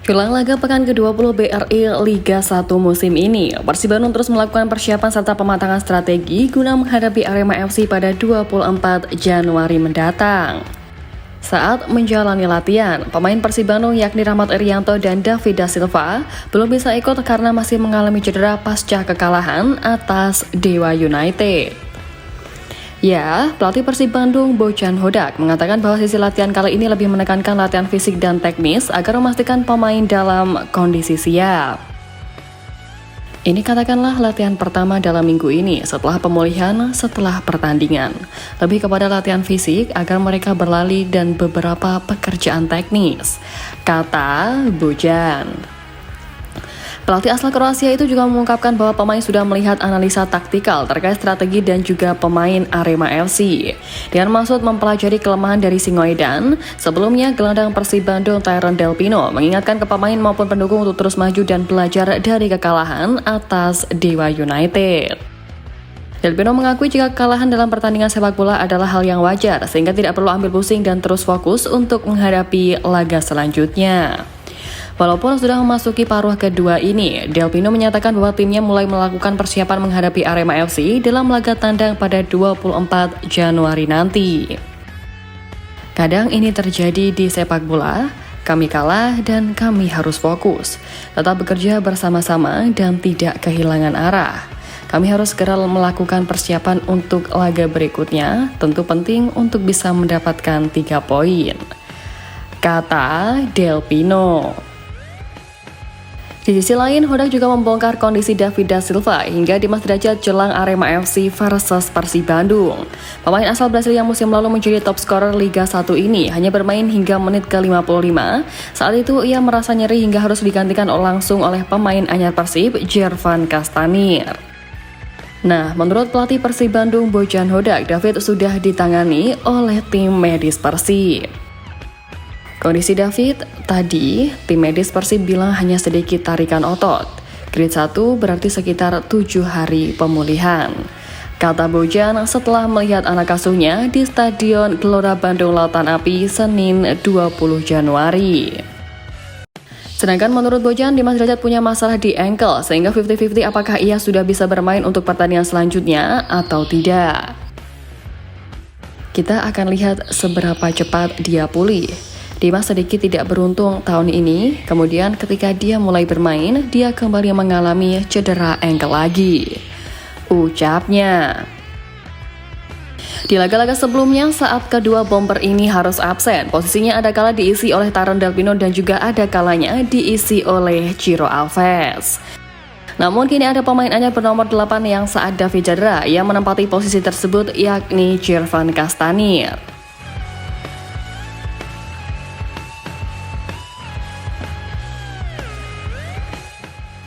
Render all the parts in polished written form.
Jelang laga pekan ke-20 BRI Liga 1 musim ini, Persib Bandung terus melakukan persiapan serta pematangan strategi guna menghadapi Arema FC pada 24 Januari mendatang. Saat menjalani latihan, pemain Persib Bandung yakni Rahmat Irianto dan David Da Silva belum bisa ikut karena masih mengalami cedera pasca kekalahan atas Dewa United. Ya, pelatih Persib Bandung Bojan Hodak mengatakan bahwa sisi latihan kali ini lebih menekankan latihan fisik dan teknis agar memastikan pemain dalam kondisi siap. Ini katakanlah latihan pertama dalam minggu ini setelah pemulihan setelah pertandingan. Lebih kepada latihan fisik agar mereka berlari dan beberapa pekerjaan teknis, kata Bojan. Pelatih asal Kroasia itu juga mengungkapkan bahwa pemain sudah melihat analisa taktikal terkait strategi dan juga pemain Arema FC. Dengan maksud mempelajari kelemahan dari Singoedan, sebelumnya gelandang Persib Bandung Tyron Delpino mengingatkan ke pemain maupun pendukung untuk terus maju dan belajar dari kekalahan atas Dewa United. Delpino mengakui jika kekalahan dalam pertandingan sepak bola adalah hal yang wajar, sehingga tidak perlu ambil pusing dan terus fokus untuk menghadapi laga selanjutnya. Walaupun sudah memasuki paruh kedua ini, Delpino menyatakan bahwa timnya mulai melakukan persiapan menghadapi Arema FC dalam laga tandang pada 24 Januari nanti. Kadang ini terjadi di sepak bola, kami kalah dan kami harus fokus, tetap bekerja bersama-sama dan tidak kehilangan arah. Kami harus segera melakukan persiapan untuk laga berikutnya, tentu penting untuk bisa mendapatkan 3 poin, kata Delpino. Di sisi lain, Hodak juga membongkar kondisi David Da Silva hingga Dimas Derajat jelang Arema FC versus Persib Bandung. Pemain asal Brasil yang musim lalu menjadi top scorer Liga 1 ini hanya bermain hingga menit ke-55. Saat itu ia merasa nyeri hingga harus digantikan langsung oleh pemain anyar Persib, Djervan Castanir. Nah, menurut pelatih Persib Bandung Bojan Hodak, David sudah ditangani oleh tim medis Persib. Kondisi David tadi, tim medis Persib bilang hanya sedikit tarikan otot. Grade 1 berarti sekitar 7 hari pemulihan, kata Bojan setelah melihat anak asuhnya di Stadion Gelora Bandung Lautan Api Senin 20 Januari. Sedangkan menurut Bojan, Dimas Derajat punya masalah di ankle sehingga 50-50 apakah ia sudah bisa bermain untuk pertandingan selanjutnya atau tidak. Kita akan lihat seberapa cepat dia pulih. Dimas sedikit tidak beruntung tahun ini, kemudian ketika dia mulai bermain, dia kembali mengalami cedera ankle lagi, ucapnya. Di laga-laga sebelumnya, saat kedua bomber ini harus absen, posisinya ada kala diisi oleh Tyron Delpino dan juga ada kalanya diisi oleh Ciro Alves. Namun kini ada pemain anyar bernomor 8 yang saat David cedera, yang menempati posisi tersebut yakni Djervan Castanir.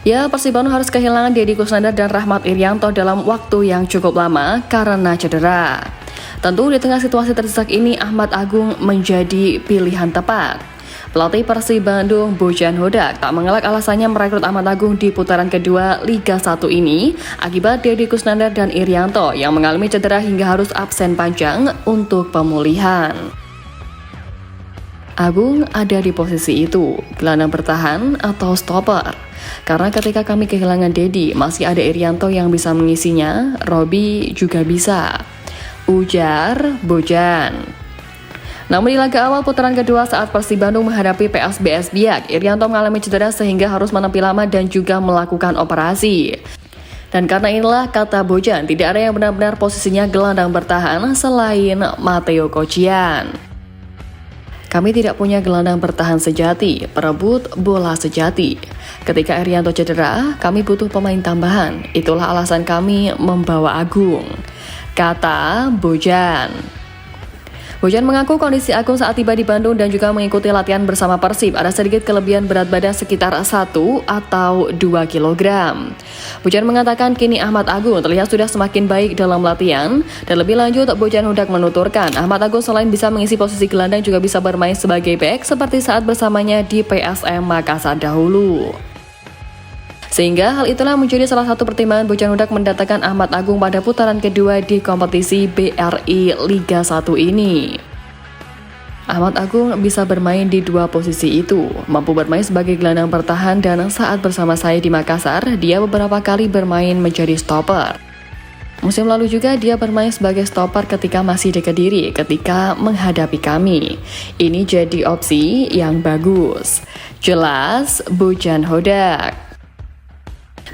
Ya, Persib Bandung harus kehilangan Deddy Kusnandar dan Rahmat Irianto dalam waktu yang cukup lama karena cedera. Tentu di tengah situasi terdesak ini, Ahmad Agung menjadi pilihan tepat. Pelatih Persib Bandung Bojan Hodak tak mengelak alasannya merekrut Ahmad Agung di putaran kedua Liga 1 ini akibat Deddy Kusnandar dan Irianto yang mengalami cedera hingga harus absen panjang untuk pemulihan. Agung ada di posisi itu, gelandang bertahan atau stopper. Karena ketika kami kehilangan Deddy, masih ada Irianto yang bisa mengisinya, Robi juga bisa, ujar Bojan. Namun di laga awal putaran kedua saat Persib Bandung menghadapi PSBS Biak, Irianto mengalami cedera sehingga harus menepi lama dan juga melakukan operasi. Dan karena inilah, kata Bojan, tidak ada yang benar-benar posisinya gelandang bertahan selain Matteo Kocian. Kami tidak punya gelandang bertahan sejati, perebut bola sejati. Ketika Irianto cedera, kami butuh pemain tambahan. Itulah alasan kami membawa Agung, kata Bojan. Bojan mengaku kondisi Agung saat tiba di Bandung dan juga mengikuti latihan bersama Persib ada sedikit kelebihan berat badan sekitar 1 atau 2 kg. Bojan mengatakan kini Ahmad Agung terlihat sudah semakin baik dalam latihan, dan lebih lanjut Bojan Hodak menuturkan Ahmad Agung selain bisa mengisi posisi gelandang juga bisa bermain sebagai bek seperti saat bersamanya di PSM Makassar dahulu. Sehingga hal itulah menjadi salah satu pertimbangan Bojan Hodak mendatangkan Ahmad Agung pada putaran kedua di kompetisi BRI Liga 1 ini. Ahmad Agung bisa bermain di dua posisi itu, mampu bermain sebagai gelandang bertahan dan saat bersama saya di Makassar, dia beberapa kali bermain menjadi stopper. Musim lalu juga dia bermain sebagai stopper ketika masih di Kediri ketika menghadapi kami. Ini jadi opsi yang bagus. Jelas, Bojan Hodak.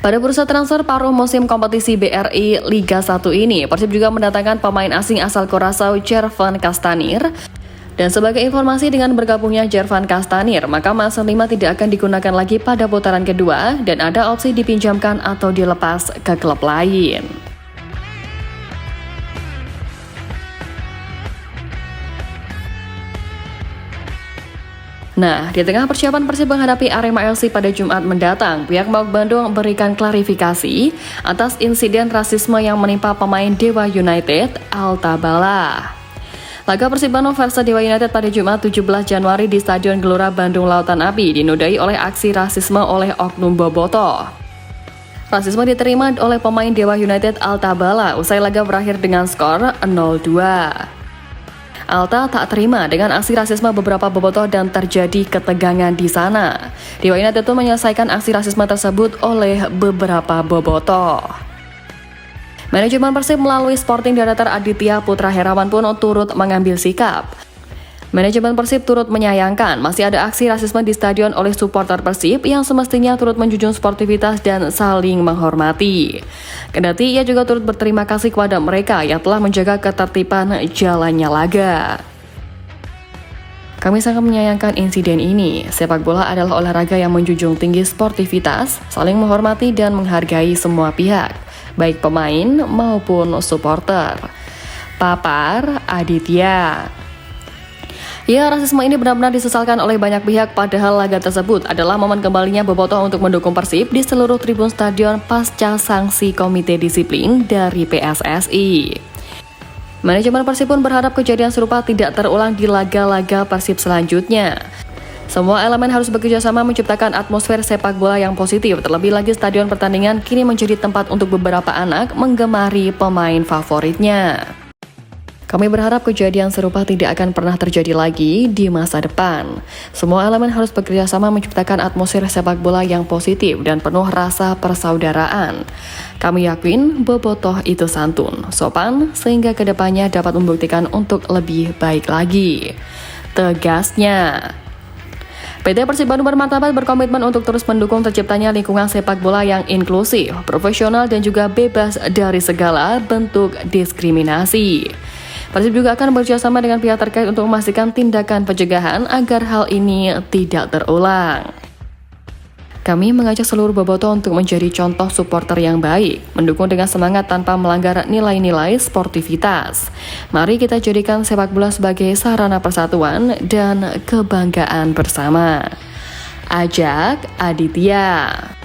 Pada bursa transfer paruh musim kompetisi BRI Liga 1 ini, Persib juga mendatangkan pemain asing asal Curaçao Jervan Castanir. Dan sebagai informasi dengan bergabungnya Jervan Castanir, maka Mason 5 tidak akan digunakan lagi pada putaran kedua dan ada opsi dipinjamkan atau dilepas ke klub lain. Nah, di tengah persiapan Persib menghadapi Arema FC pada Jumat mendatang, pihak MAUK Bandung berikan klarifikasi atas insiden rasisme yang menimpa pemain Dewa United, Alta Bala. Laga Persib Bandung versus Dewa United pada Jumat 17 Januari di Stadion Gelora Bandung Lautan Api dinodai oleh aksi rasisme oleh oknum bobotoh. Rasisme diterima oleh pemain Dewa United Alta Bala usai laga berakhir dengan skor 0-2. Alta tak terima dengan aksi rasisme beberapa bobotoh dan terjadi ketegangan di sana. Dewa United pun menyelesaikan aksi rasisme tersebut oleh beberapa bobotoh. Manajemen Persib melalui Sporting Director Aditya Putra Herawan pun turut mengambil sikap. Manajemen Persib turut menyayangkan masih ada aksi rasisme di stadion oleh supporter Persib yang semestinya turut menjunjung sportivitas dan saling menghormati. Kendati ia juga turut berterima kasih kepada mereka yang telah menjaga ketertiban jalannya laga. Kami sangat menyayangkan insiden ini. Sepak bola adalah olahraga yang menjunjung tinggi sportivitas, saling menghormati dan menghargai semua pihak, baik pemain maupun supporter. Papar Aditya. Ya, rasisme ini benar-benar disesalkan oleh banyak pihak, padahal laga tersebut adalah momen kembalinya bobotoh untuk mendukung Persib di seluruh tribun stadion pasca sanksi komite disiplin dari PSSI. Manajemen Persib pun berharap kejadian serupa tidak terulang di laga-laga Persib selanjutnya. Semua elemen harus bekerja sama menciptakan atmosfer sepak bola yang positif, terlebih lagi stadion pertandingan kini menjadi tempat untuk beberapa anak menggemari pemain favoritnya. Kami berharap kejadian serupa tidak akan pernah terjadi lagi di masa depan. Semua elemen harus bekerja sama menciptakan atmosfer sepak bola yang positif dan penuh rasa persaudaraan. Kami yakin bobotoh itu santun, sopan, sehingga kedepannya dapat membuktikan untuk lebih baik lagi. Tegasnya. PT Persib Bandung Bermartabat berkomitmen untuk terus mendukung terciptanya lingkungan sepak bola yang inklusif, profesional, dan juga bebas dari segala bentuk diskriminasi. Persib juga akan bekerjasama dengan pihak terkait untuk memastikan tindakan pencegahan agar hal ini tidak terulang. Kami mengajak seluruh bobotoh untuk menjadi contoh supporter yang baik, mendukung dengan semangat tanpa melanggar nilai-nilai sportivitas. Mari kita jadikan sepak bola sebagai sarana persatuan dan kebanggaan bersama. Ajak Aditya.